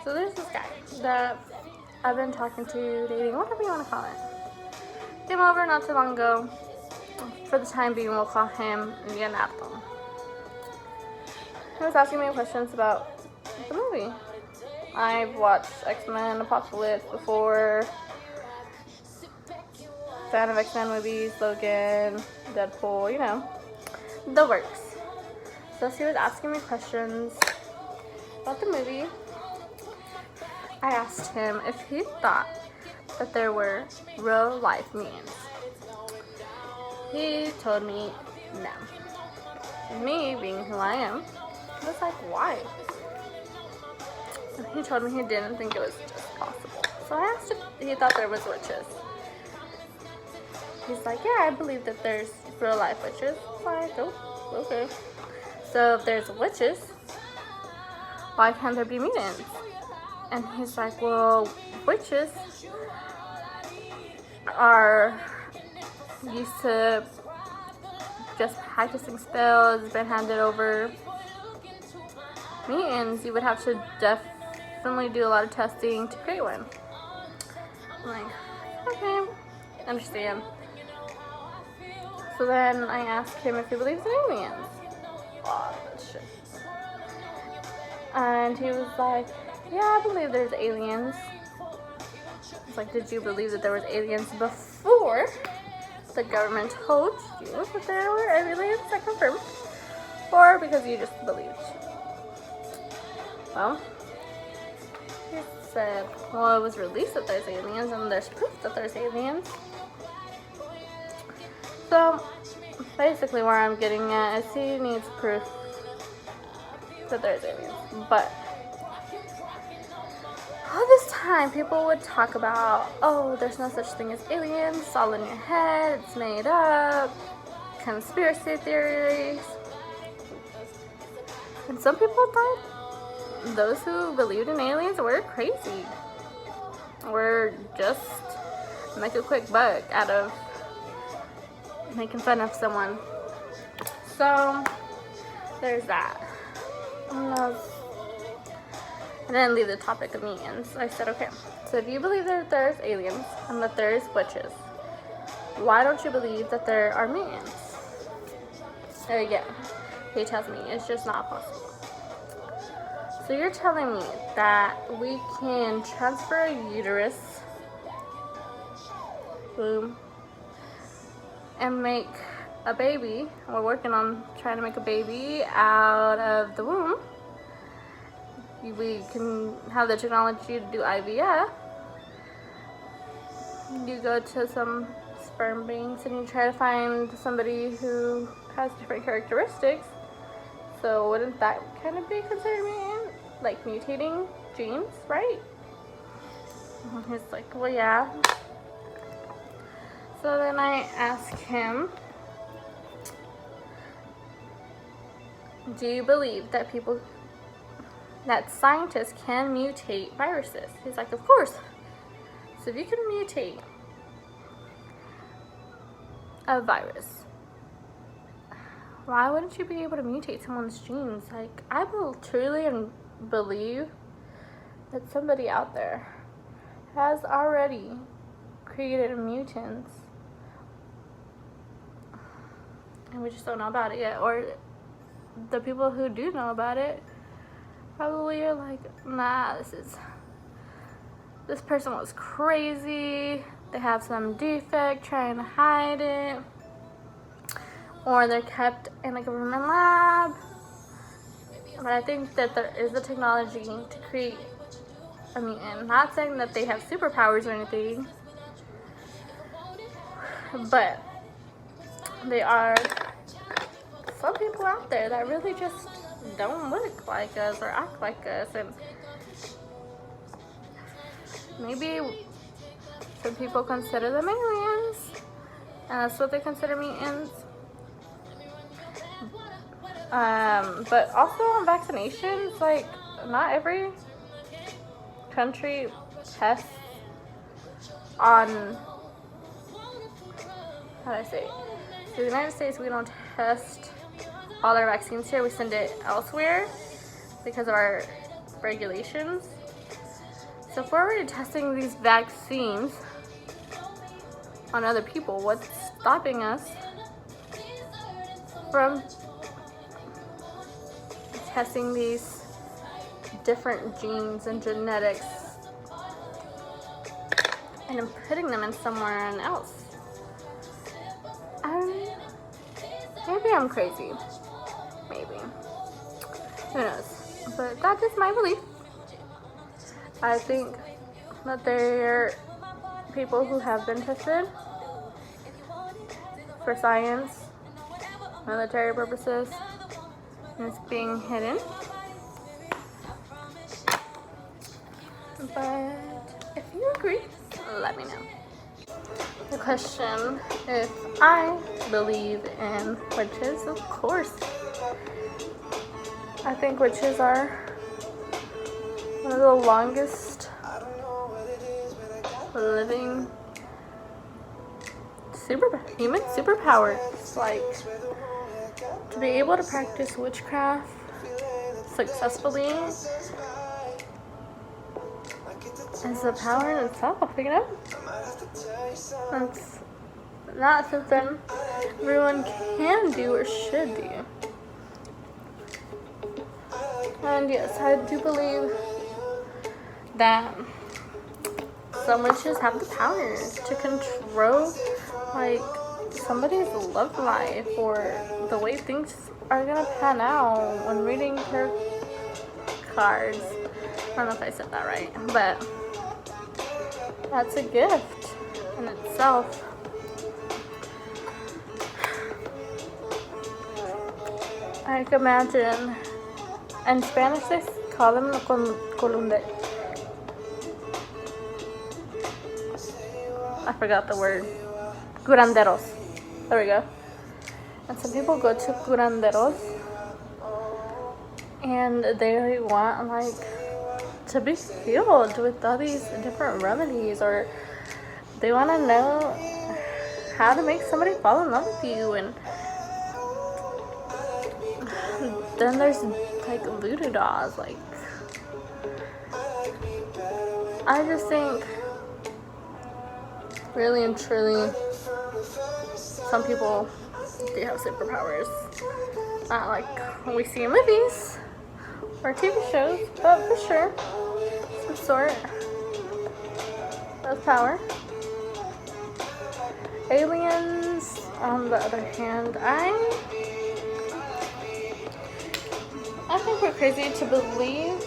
So there's this guy that I've been talking to, dating, whatever you want to call it. Came over not too long ago. For the time being, we'll call him Leonardo. He was asking me questions about the movie. I've watched X-Men Apocalypse before. Fan of X-Men movies, Logan, Deadpool, you know, the works. So he was asking me questions about the movie. I asked him if he thought that there were real life mutants. He told me no. Me, being who I am, I was like, why? He told me he didn't think it was just possible. So I asked if he thought there was witches. He's like, yeah, I believe that there's real life witches. I'm like, oh, okay. So if there's witches, why can't there be mutants? And he's like, well, witches are used to just practicing spells, been handed over. Mutants, you would have to definitely do a lot of testing to create one. I'm like, okay, understand. So then I asked him if he believes in aliens. Oh, shit. And he was like, yeah, I believe there's aliens. I was like, did you believe that there was aliens before the government told you that there were aliens that confirmed? Or because you just believed? Well, he said, well, it was released that there's aliens and there's proof that there's aliens. So, basically where I'm getting at is he needs proof that there's aliens. But, all this time, people would talk about, oh, there's no such thing as aliens, it's all in your head, it's made up, conspiracy theories. And some people thought those who believed in aliens were crazy. Or just make a quick buck out of making fun of someone. So there's that. I didn't leave the topic of mutants. I said, okay, so if you believe that there's aliens and that there's witches, why don't you believe that there are mutants? Again, he tells me it's just not possible. So you're telling me that we can transfer a uterus, boom, and make a baby. We're working on trying to make a baby out of the womb. We can have the technology to do IVF. You go to some sperm banks and you try to find somebody who has different characteristics. So wouldn't that kind of be considered mutant? Like mutating genes, right? And he's like, well, yeah. So then I ask him, do you believe that scientists can mutate viruses? He's like, of course. So if you can mutate a virus, why wouldn't you be able to mutate someone's genes? Like, I will truly believe that somebody out there has already created mutants and we just don't know about it yet. Or the people who do know about it probably are like, nah, this person was crazy, they have some defect trying to hide it, or they're kept in a government lab. But I think that there is the technology to create a mutant. Not saying that they have superpowers or anything, but there are some people out there that really just don't look like us or act like us, and maybe some people consider them aliens, and that's what they consider mutants. But also on vaccinations, like, not every country tests on, how do I say it? So the United States, we don't test all our vaccines here. We send it elsewhere because of our regulations. So if we're already testing these vaccines on other people, what's stopping us from testing these different genes and genetics and then putting them in someone else? Maybe I'm crazy. Maybe. Who knows? But that is my belief. I think that there are people who have been tested for science, military purposes, and it's being hidden. But if you agree, let me know. The question, if I believe in witches, of course. I think witches are one of the longest living human superpowers. Like, to be able to practice witchcraft successfully is a power in itself, you know? It's not something everyone can do or should do. And yes, I do believe that some witches have the power to control, like, somebody's love life or the way things are gonna pan out when reading their cards. I don't know if I said that right, but that's a gift in itself. I can imagine, in Spanish they call them columde. I forgot the word. Curanderos. There we go. And some people go to curanderos and they want, like, to be healed with all these different remedies, or they want to know how to make somebody fall in love with you. And then there's, like, voodoo dolls. Like, I just think, really and truly, some people do have superpowers. Not like we see in movies or TV shows, but for sure, some sort of power. Aliens, on the other hand, I think we're crazy to believe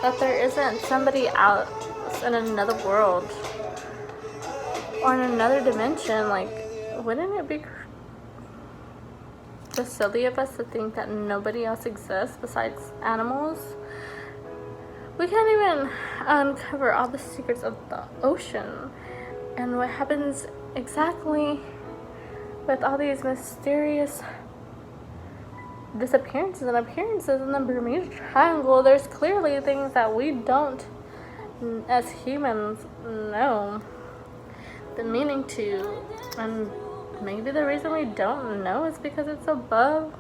that there isn't somebody else in another world or in another dimension. Like, wouldn't it be just silly of us to think that nobody else exists besides animals? We can't even uncover all the secrets of the ocean and what happens exactly with all these mysterious disappearances and appearances in the Bermuda Triangle. There's clearly things that we don't, as humans, know the meaning to, and maybe the reason we don't know is because it's above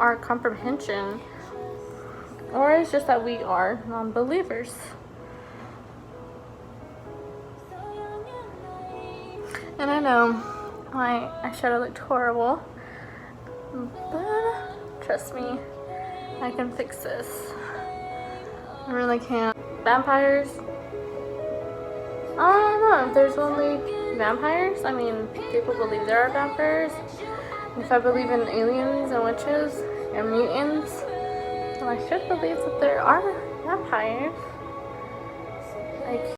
our comprehension, or it's just that we are non-believers. And I know I should have looked horrible, but trust me, I can fix this. I really can. Vampires, I don't know if there's only vampires. I mean, people believe there are vampires. If I believe in aliens and witches and mutants, then I should believe that there are vampires. Like,